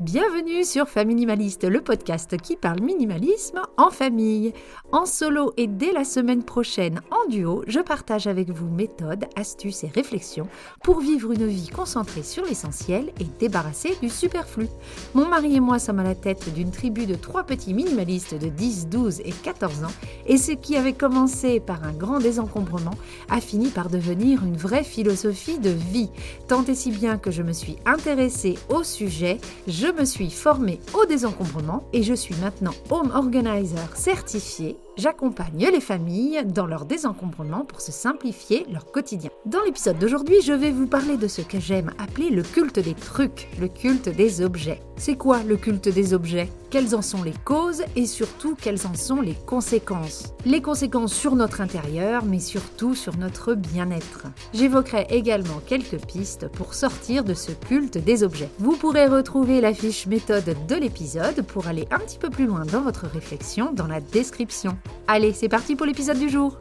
Bienvenue sur Faminimaliste, le podcast qui parle minimalisme en famille. En solo et dès la semaine prochaine en duo, je partage avec vous méthodes, astuces et réflexions pour vivre une vie concentrée sur l'essentiel et débarrassée du superflu. Mon mari et moi sommes à la tête d'une tribu de 3 petits minimalistes de 10, 12 et 14 ans et ce qui avait commencé par un grand désencombrement a fini par devenir une vraie philosophie de vie. Tant et si bien que je me suis intéressée au sujet, je me suis formée au désencombrement et je suis maintenant home organizer certifié. J'accompagne les familles dans leur désencombrement pour se simplifier leur quotidien. Dans l'épisode d'aujourd'hui, je vais vous parler de ce que j'aime appeler le culte des trucs, le culte des objets. C'est quoi le culte des objets ? Quelles en sont les causes et surtout quelles en sont les conséquences ? Les conséquences sur notre intérieur, mais surtout sur notre bien-être. J'évoquerai également quelques pistes pour sortir de ce culte des objets. Vous pourrez retrouver la fiche méthode de l'épisode pour aller un petit peu plus loin dans votre réflexion dans la description. Allez, c'est parti pour l'épisode du jour.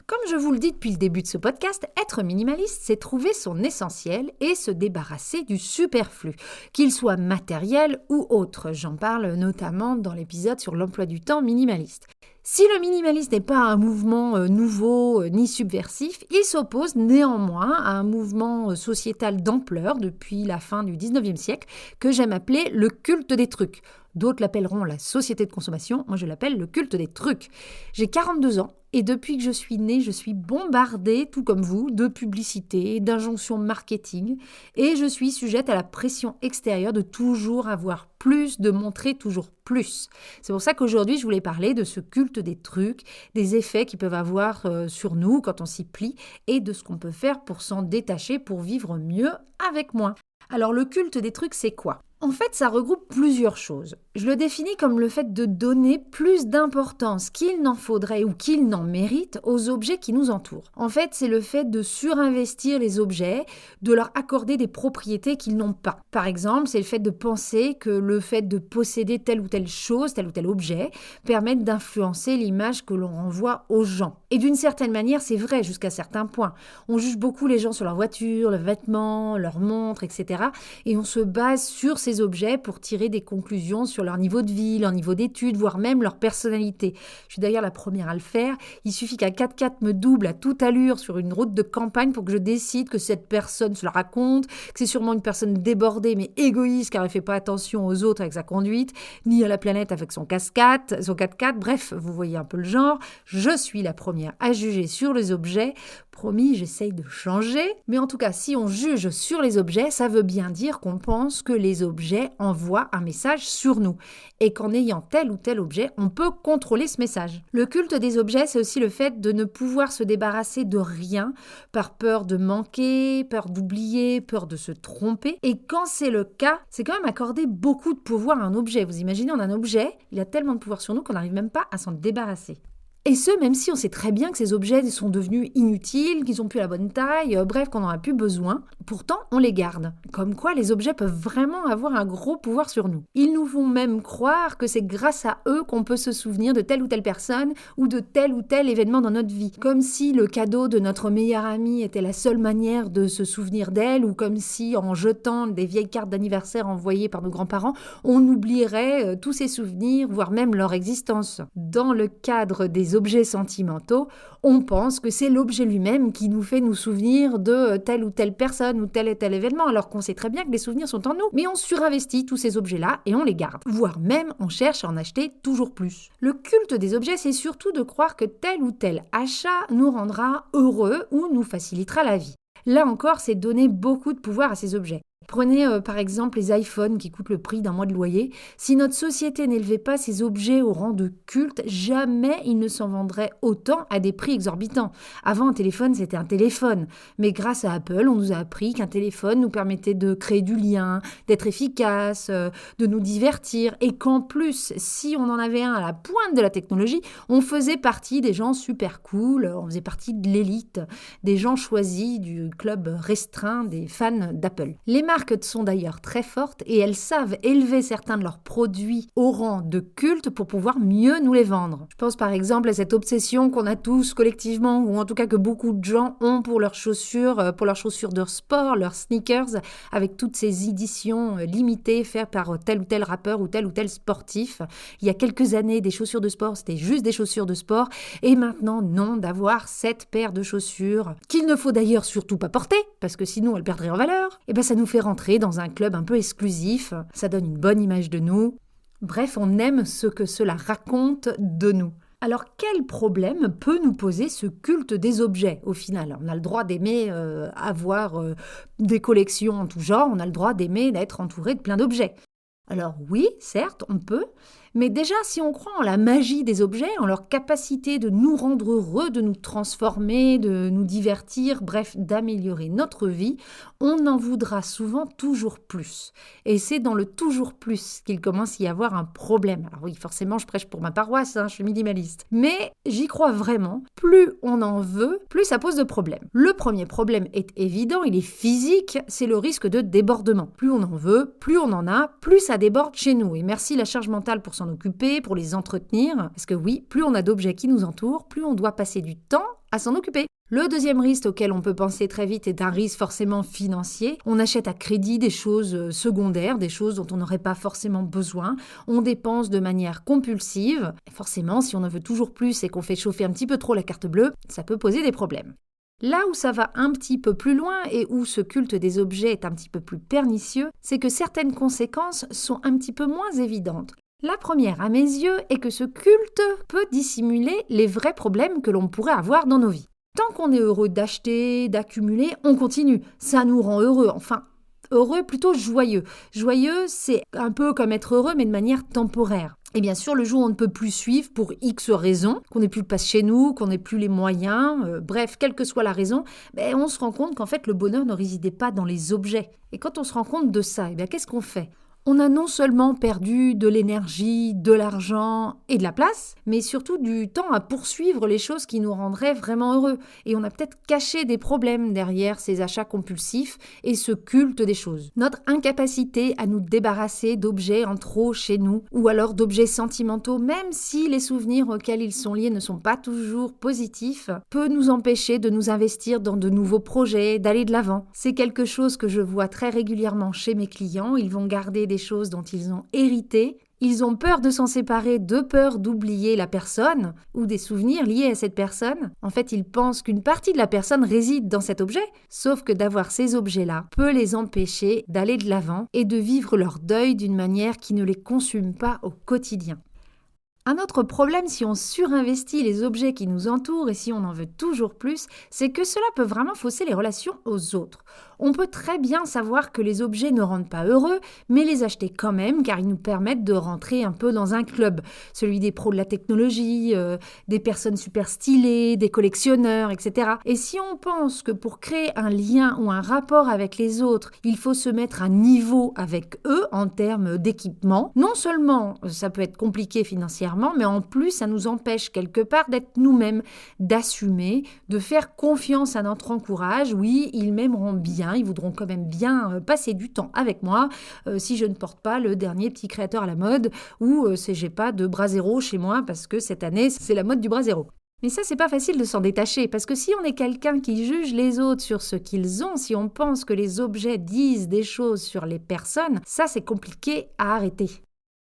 Comme je vous le dis depuis le début de ce podcast, être minimaliste, c'est trouver son essentiel et se débarrasser du superflu, qu'il soit matériel ou autre. J'en parle notamment dans l'épisode sur l'emploi du temps minimaliste. Si le minimalisme n'est pas un mouvement nouveau ni subversif, il s'oppose néanmoins à un mouvement sociétal d'ampleur depuis la fin du 19e siècle que j'aime appeler le culte des trucs. D'autres l'appelleront la société de consommation, moi je l'appelle le culte des trucs. J'ai 42 ans et depuis que je suis née, je suis bombardée, tout comme vous, de publicités, d'injonctions marketing et je suis sujette à la pression extérieure de toujours avoir plus, de montrer toujours plus. C'est pour ça qu'aujourd'hui je voulais parler de ce culte des trucs, des effets qu'ils peuvent avoir sur nous quand on s'y plie et de ce qu'on peut faire pour s'en détacher, pour vivre mieux avec moins. Alors le culte des trucs, c'est quoi ? En fait, ça regroupe plusieurs choses. Je le définis comme le fait de donner plus d'importance qu'il n'en faudrait ou qu'il n'en mérite aux objets qui nous entourent. En fait, c'est le fait de surinvestir les objets, de leur accorder des propriétés qu'ils n'ont pas. Par exemple, c'est le fait de penser que le fait de posséder telle ou telle chose, tel ou tel objet, permettent d'influencer l'image que l'on renvoie aux gens. Et d'une certaine manière, c'est vrai jusqu'à certains points. On juge beaucoup les gens sur leur voiture, leurs vêtements, leurs montres, etc. Et on se base sur ces objets pour tirer des conclusions sur leur niveau de vie, leur niveau d'études, voire même leur personnalité. Je suis d'ailleurs la première à le faire. Il suffit qu'un 4x4 me double à toute allure sur une route de campagne pour que je décide que cette personne se la raconte, que c'est sûrement une personne débordée mais égoïste car elle ne fait pas attention aux autres avec sa conduite, ni à la planète avec son 4x4. Bref, vous voyez un peu le genre. Je suis la première à juger sur les objets. Promis, j'essaye de changer. Mais en tout cas, si on juge sur les objets, ça veut bien dire qu'on pense que les objets envoient un message sur nous et qu'en ayant tel ou tel objet, on peut contrôler ce message. Le culte des objets, c'est aussi le fait de ne pouvoir se débarrasser de rien par peur de manquer, peur d'oublier, peur de se tromper. Et quand c'est le cas, c'est quand même accorder beaucoup de pouvoir à un objet. Vous imaginez, on a un objet, il a tellement de pouvoir sur nous qu'on n'arrive même pas à s'en débarrasser. Et ce, même si on sait très bien que ces objets sont devenus inutiles, qu'ils n'ont plus la bonne taille, bref, qu'on n'en a plus besoin. Pourtant, on les garde. Comme quoi, les objets peuvent vraiment avoir un gros pouvoir sur nous. Ils nous font même croire que c'est grâce à eux qu'on peut se souvenir de telle ou telle personne ou de tel ou tel événement dans notre vie. Comme si le cadeau de notre meilleure amie était la seule manière de se souvenir d'elle ou comme si, en jetant des vieilles cartes d'anniversaire envoyées par nos grands-parents, on oublierait tous ces souvenirs, voire même leur existence. Dans le cadre des objets sentimentaux, on pense que c'est l'objet lui-même qui nous fait nous souvenir de telle ou telle personne ou tel et tel événement, alors qu'on sait très bien que les souvenirs sont en nous. Mais on surinvestit tous ces objets-là et on les garde. Voire même, on cherche à en acheter toujours plus. Le culte des objets, c'est surtout de croire que tel ou tel achat nous rendra heureux ou nous facilitera la vie. Là encore, c'est donner beaucoup de pouvoir à ces objets. Prenez par exemple les iPhones qui coûtent le prix d'un mois de loyer. Si notre société n'élevait pas ces objets au rang de culte, jamais ils ne s'en vendraient autant à des prix exorbitants. Avant, un téléphone, c'était un téléphone. Mais grâce à Apple, on nous a appris qu'un téléphone nous permettait de créer du lien, d'être efficace, de nous divertir. Et qu'en plus, si on en avait un à la pointe de la technologie, on faisait partie des gens super cool, on faisait partie de l'élite, des gens choisis du club restreint des fans d'Apple. Les marques marques sont d'ailleurs très fortes et elles savent élever certains de leurs produits au rang de culte pour pouvoir mieux nous les vendre. Je pense par exemple à cette obsession qu'on a tous collectivement, ou en tout cas que beaucoup de gens ont pour leurs chaussures de sport, leurs sneakers, avec toutes ces éditions limitées faites par tel ou tel rappeur ou tel sportif. Il y a quelques années, des chaussures de sport, c'était juste des chaussures de sport, et maintenant, non, d'avoir cette paire de chaussures, qu'il ne faut d'ailleurs surtout pas porter, parce que sinon elles perdraient en valeur, et ça nous fait rentrer dans un club un peu exclusif, ça donne une bonne image de nous. Bref, on aime ce que cela raconte de nous. Alors, quel problème peut nous poser ce culte des objets, au final? On a le droit d'aimer avoir des collections en tout genre, on a le droit d'aimer d'être entouré de plein d'objets. Alors oui, certes, on peut, mais déjà, si on croit en la magie des objets, en leur capacité de nous rendre heureux, de nous transformer, de nous divertir, bref, d'améliorer notre vie, on en voudra souvent toujours plus. Et c'est dans le toujours plus qu'il commence à y avoir un problème. Alors oui, forcément, je prêche pour ma paroisse, je suis minimaliste. Mais j'y crois vraiment, plus on en veut, plus ça pose de problèmes. Le premier problème est évident, il est physique, c'est le risque de débordement. Plus on en veut, plus on en a, plus ça déborde chez nous. Et merci la charge mentale pour s'en occuper, pour les entretenir. Parce que oui, plus on a d'objets qui nous entourent, plus on doit passer du temps à s'en occuper. Le deuxième risque auquel on peut penser très vite est un risque forcément financier. On achète à crédit des choses secondaires, des choses dont on n'aurait pas forcément besoin. On dépense de manière compulsive. Et forcément, si on en veut toujours plus et qu'on fait chauffer un petit peu trop la carte bleue, ça peut poser des problèmes. Là où ça va un petit peu plus loin et où ce culte des objets est un petit peu plus pernicieux, c'est que certaines conséquences sont un petit peu moins évidentes. La première, à mes yeux, est que ce culte peut dissimuler les vrais problèmes que l'on pourrait avoir dans nos vies. Tant qu'on est heureux d'acheter, d'accumuler, on continue. Ça nous rend heureux, enfin heureux, plutôt joyeux. Joyeux, c'est un peu comme être heureux, mais de manière temporaire. Et bien sûr, le jour où on ne peut plus suivre pour X raisons, qu'on n'ait plus de place chez nous, qu'on n'ait plus les moyens, bref, quelle que soit la raison, on se rend compte qu'en fait, le bonheur ne résidait pas dans les objets. Et quand on se rend compte de ça, qu'est-ce qu'on fait ? On a non seulement perdu de l'énergie, de l'argent et de la place, mais surtout du temps à poursuivre les choses qui nous rendraient vraiment heureux. Et on a peut-être caché des problèmes derrière ces achats compulsifs et ce culte des choses. Notre incapacité à nous débarrasser d'objets en trop chez nous, ou alors d'objets sentimentaux, même si les souvenirs auxquels ils sont liés ne sont pas toujours positifs, peut nous empêcher de nous investir dans de nouveaux projets, d'aller de l'avant. C'est quelque chose que je vois très régulièrement chez mes clients. Ils vont garder des choses dont ils ont hérité. Ils ont peur de s'en séparer, de peur d'oublier la personne ou des souvenirs liés à cette personne. En fait, ils pensent qu'une partie de la personne réside dans cet objet, sauf que d'avoir ces objets-là peut les empêcher d'aller de l'avant et de vivre leur deuil d'une manière qui ne les consume pas au quotidien. Un autre problème si on surinvestit les objets qui nous entourent et si on en veut toujours plus, c'est que cela peut vraiment fausser les relations aux autres. On peut très bien savoir que les objets ne rendent pas heureux, mais les acheter quand même car ils nous permettent de rentrer un peu dans un club. Celui des pros de la technologie, des personnes super stylées, des collectionneurs, etc. Et si on pense que pour créer un lien ou un rapport avec les autres, il faut se mettre à niveau avec eux en termes d'équipement, non seulement ça peut être compliqué financièrement, mais en plus, ça nous empêche quelque part d'être nous-mêmes, d'assumer, de faire confiance à notre entourage. Oui, ils m'aimeront bien, ils voudront quand même bien passer du temps avec moi si je ne porte pas le dernier petit créateur à la mode ou si j'ai pas de bras zéro chez moi parce que cette année, c'est la mode du bras zéro. Mais ça, c'est pas facile de s'en détacher, parce que si on est quelqu'un qui juge les autres sur ce qu'ils ont, si on pense que les objets disent des choses sur les personnes, ça, c'est compliqué à arrêter.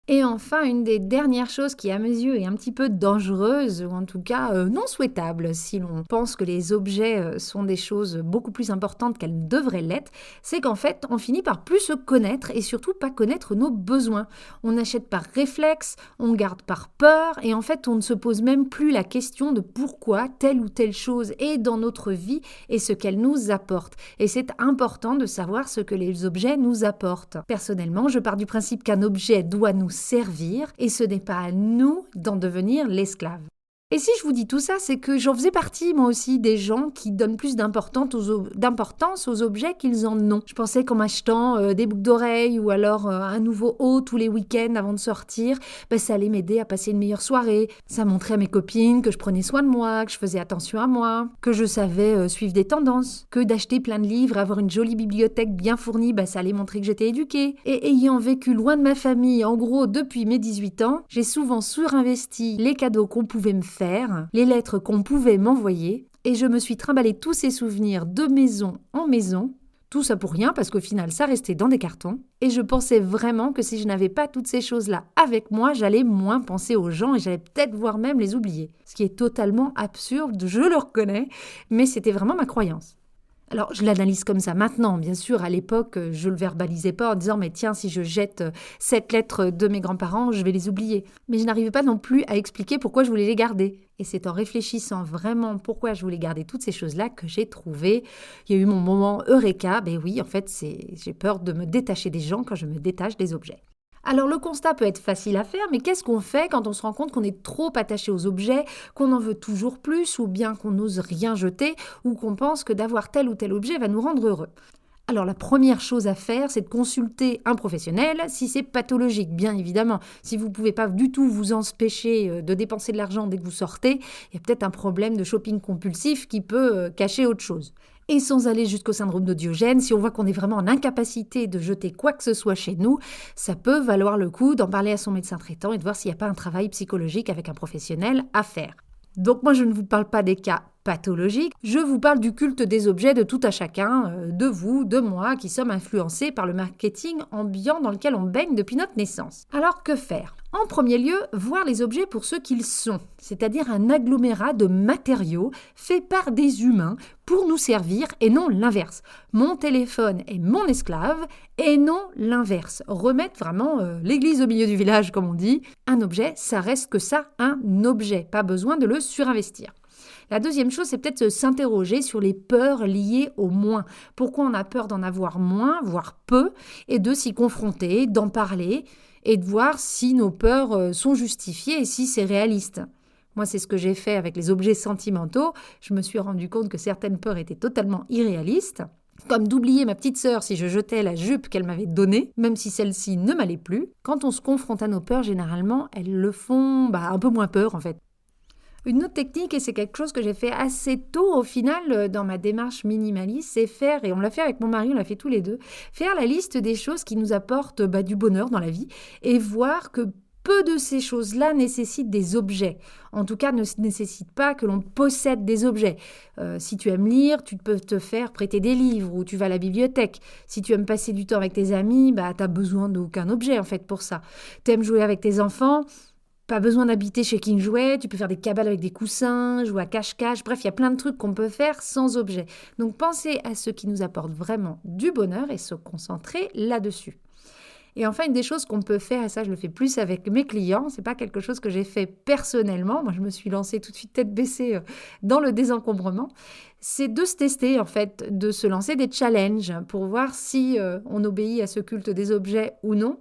Et enfin, une des dernières choses qui, à mes yeux, est un petit peu dangereuse, ou en tout cas non souhaitable, si l'on pense que les objets sont des choses beaucoup plus importantes qu'elles devraient l'être, c'est qu'en fait, on finit par plus se connaître et surtout pas connaître nos besoins. On achète par réflexe, on garde par peur, et en fait, on ne se pose même plus la question de pourquoi telle ou telle chose est dans notre vie et ce qu'elle nous apporte. Et c'est important de savoir ce que les objets nous apportent. Personnellement, je pars du principe qu'un objet doit nous servir et ce n'est pas à nous d'en devenir l'esclave. Et si je vous dis tout ça, c'est que j'en faisais partie, moi aussi, des gens qui donnent plus d'importance aux objets qu'ils en ont. Je pensais qu'en m'achetant des boucles d'oreilles ou alors un nouveau haut tous les week-ends avant de sortir, ça allait m'aider à passer une meilleure soirée. Ça montrait à mes copines que je prenais soin de moi, que je faisais attention à moi, que je savais suivre des tendances, que d'acheter plein de livres, avoir une jolie bibliothèque bien fournie, ça allait montrer que j'étais éduquée. Et ayant vécu loin de ma famille, en gros depuis mes 18 ans, j'ai souvent surinvesti les cadeaux qu'on pouvait me faire, les lettres qu'on pouvait m'envoyer, et je me suis trimballé tous ces souvenirs de maison en maison, tout ça pour rien parce qu'au final ça restait dans des cartons, et je pensais vraiment que si je n'avais pas toutes ces choses-là avec moi, j'allais moins penser aux gens et j'allais peut-être voire même les oublier. Ce qui est totalement absurde, je le reconnais, mais c'était vraiment ma croyance. Alors, je l'analyse comme ça maintenant, bien sûr. À l'époque, je le verbalisais pas en disant « mais tiens, si je jette 7 lettres de mes grands-parents, je vais les oublier ». Mais je n'arrivais pas non plus à expliquer pourquoi je voulais les garder. Et c'est en réfléchissant vraiment pourquoi je voulais garder toutes ces choses-là que j'ai trouvé. Il y a eu mon moment Eureka. Oui, en fait, j'ai peur de me détacher des gens quand je me détache des objets. Alors le constat peut être facile à faire, mais qu'est-ce qu'on fait quand on se rend compte qu'on est trop attaché aux objets, qu'on en veut toujours plus, ou bien qu'on n'ose rien jeter, ou qu'on pense que d'avoir tel ou tel objet va nous rendre heureux? Alors la première chose à faire, c'est de consulter un professionnel si c'est pathologique, bien évidemment. Si vous ne pouvez pas du tout vous empêcher de dépenser de l'argent dès que vous sortez, il y a peut-être un problème de shopping compulsif qui peut cacher autre chose. Et sans aller jusqu'au syndrome de Diogène, si on voit qu'on est vraiment en incapacité de jeter quoi que ce soit chez nous, ça peut valoir le coup d'en parler à son médecin traitant et de voir s'il n'y a pas un travail psychologique avec un professionnel à faire. Donc moi, je ne vous parle pas des cas pathologiques, je vous parle du culte des objets de tout à chacun, de vous, de moi, qui sommes influencés par le marketing ambiant dans lequel on baigne depuis notre naissance. Alors que faire ? En premier lieu, voir les objets pour ce qu'ils sont, c'est-à-dire un agglomérat de matériaux faits par des humains pour nous servir et non l'inverse. Mon téléphone est mon esclave et non l'inverse. Remettre vraiment l'église au milieu du village, comme on dit. Un objet, ça reste que ça, un objet. Pas besoin de le surinvestir. La deuxième chose, c'est peut-être s'interroger sur les peurs liées au moins. Pourquoi on a peur d'en avoir moins, voire peu, et de s'y confronter, d'en parler, et de voir si nos peurs sont justifiées et si c'est réaliste. Moi, c'est ce que j'ai fait avec les objets sentimentaux. Je me suis rendu compte que certaines peurs étaient totalement irréalistes. Comme d'oublier ma petite sœur si je jetais la jupe qu'elle m'avait donnée, même si celle-ci ne m'allait plus. Quand on se confronte à nos peurs, généralement, elles le font un peu moins peur en fait. Une autre technique, et c'est quelque chose que j'ai fait assez tôt au final dans ma démarche minimaliste, c'est faire, et on l'a fait avec mon mari, on l'a fait tous les deux, faire la liste des choses qui nous apportent du bonheur dans la vie et voir que peu de ces choses-là nécessitent des objets. En tout cas, ne nécessitent pas que l'on possède des objets. Si tu aimes lire, tu peux te faire prêter des livres ou tu vas à la bibliothèque. Si tu aimes passer du temps avec tes amis, tu n'as besoin d'aucun objet en fait pour ça. Tu aimes jouer avec tes enfants, pas besoin d'habiter chez King Jouet, tu peux faire des cabanes avec des coussins, jouer à cache-cache, bref, il y a plein de trucs qu'on peut faire sans objet. Donc pensez à ce qui nous apporte vraiment du bonheur et se concentrer là-dessus. Et enfin, une des choses qu'on peut faire, et ça je le fais plus avec mes clients, c'est pas quelque chose que j'ai fait personnellement, moi je me suis lancée tout de suite tête baissée dans le désencombrement, c'est de se tester en fait, de se lancer des challenges pour voir si on obéit à ce culte des objets ou non.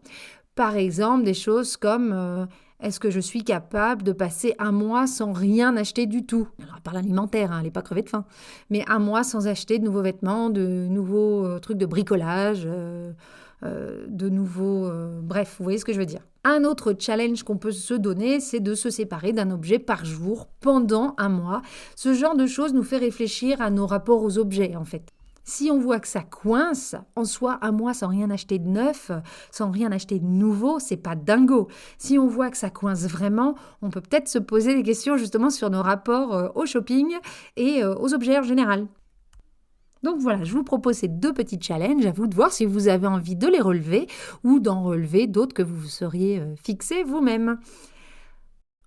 Par exemple, des choses comme est-ce que je suis capable de passer un mois sans rien acheter du tout ? Alors, par l'alimentaire, elle n'est pas crevée de faim. Mais un mois sans acheter de nouveaux vêtements, de nouveaux trucs de bricolage, de nouveaux... bref, vous voyez ce que je veux dire. Un autre challenge qu'on peut se donner, c'est de se séparer d'un objet par jour pendant un mois. Ce genre de choses nous fait réfléchir à nos rapports aux objets, en fait. Si on voit que ça coince, en soi, un mois sans rien acheter de neuf, sans rien acheter de nouveau, c'est pas dingo. Si on voit que ça coince vraiment, on peut peut-être se poser des questions justement sur nos rapports au shopping et aux objets en général. Donc voilà, je vous propose ces 2 petits challenges, à vous de voir si vous avez envie de les relever ou d'en relever d'autres que vous vous seriez fixés vous-même.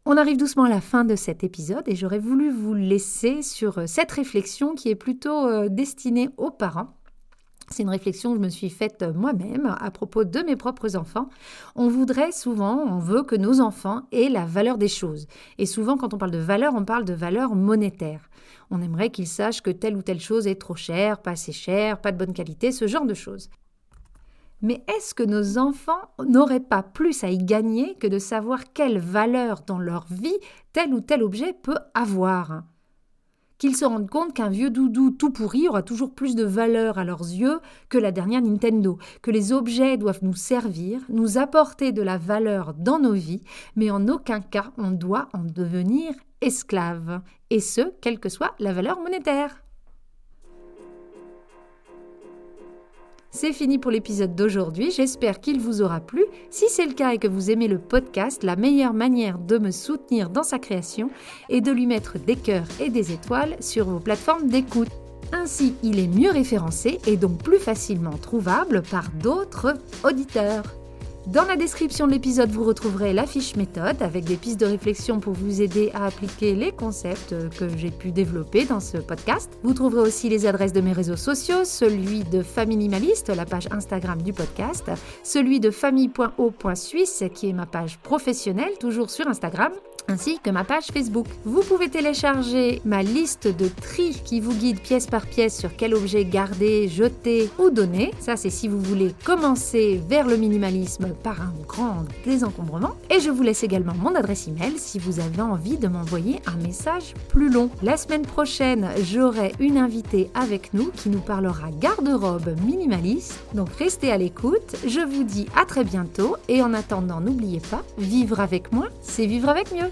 On arrive doucement à la fin de cet épisode et j'aurais voulu vous laisser sur cette réflexion qui est plutôt destinée aux parents. C'est une réflexion que je me suis faite moi-même à propos de mes propres enfants. On veut que nos enfants aient la valeur des choses. Et souvent, quand on parle de valeur, on parle de valeur monétaire. On aimerait qu'ils sachent que telle ou telle chose est trop chère, pas assez chère, pas de bonne qualité, ce genre de choses. Mais est-ce que nos enfants n'auraient pas plus à y gagner que de savoir quelle valeur dans leur vie tel ou tel objet peut avoir ? Qu'ils se rendent compte qu'un vieux doudou tout pourri aura toujours plus de valeur à leurs yeux que la dernière Nintendo, que les objets doivent nous servir, nous apporter de la valeur dans nos vies, mais en aucun cas on doit en devenir esclave, et ce, quelle que soit la valeur monétaire. C'est fini pour l'épisode d'aujourd'hui, j'espère qu'il vous aura plu. Si c'est le cas et que vous aimez le podcast, la meilleure manière de me soutenir dans sa création est de lui mettre des cœurs et des étoiles sur vos plateformes d'écoute. Ainsi, il est mieux référencé et donc plus facilement trouvable par d'autres auditeurs. Dans la description de l'épisode, vous retrouverez la fiche méthode avec des pistes de réflexion pour vous aider à appliquer les concepts que j'ai pu développer dans ce podcast. Vous trouverez aussi les adresses de mes réseaux sociaux, celui de Famille Minimaliste, la page Instagram du podcast, celui de famille.o.suisse qui est ma page professionnelle, toujours sur Instagram, ainsi que ma page Facebook. Vous pouvez télécharger ma liste de tri qui vous guide pièce par pièce sur quel objet garder, jeter ou donner. Ça, c'est si vous voulez commencer vers le minimalisme par un grand désencombrement. Et je vous laisse également mon adresse email si vous avez envie de m'envoyer un message plus long. La semaine prochaine, j'aurai une invitée avec nous qui nous parlera garde-robe minimaliste. Donc restez à l'écoute. Je vous dis à très bientôt et en attendant, n'oubliez pas, vivre avec moins, c'est vivre avec mieux.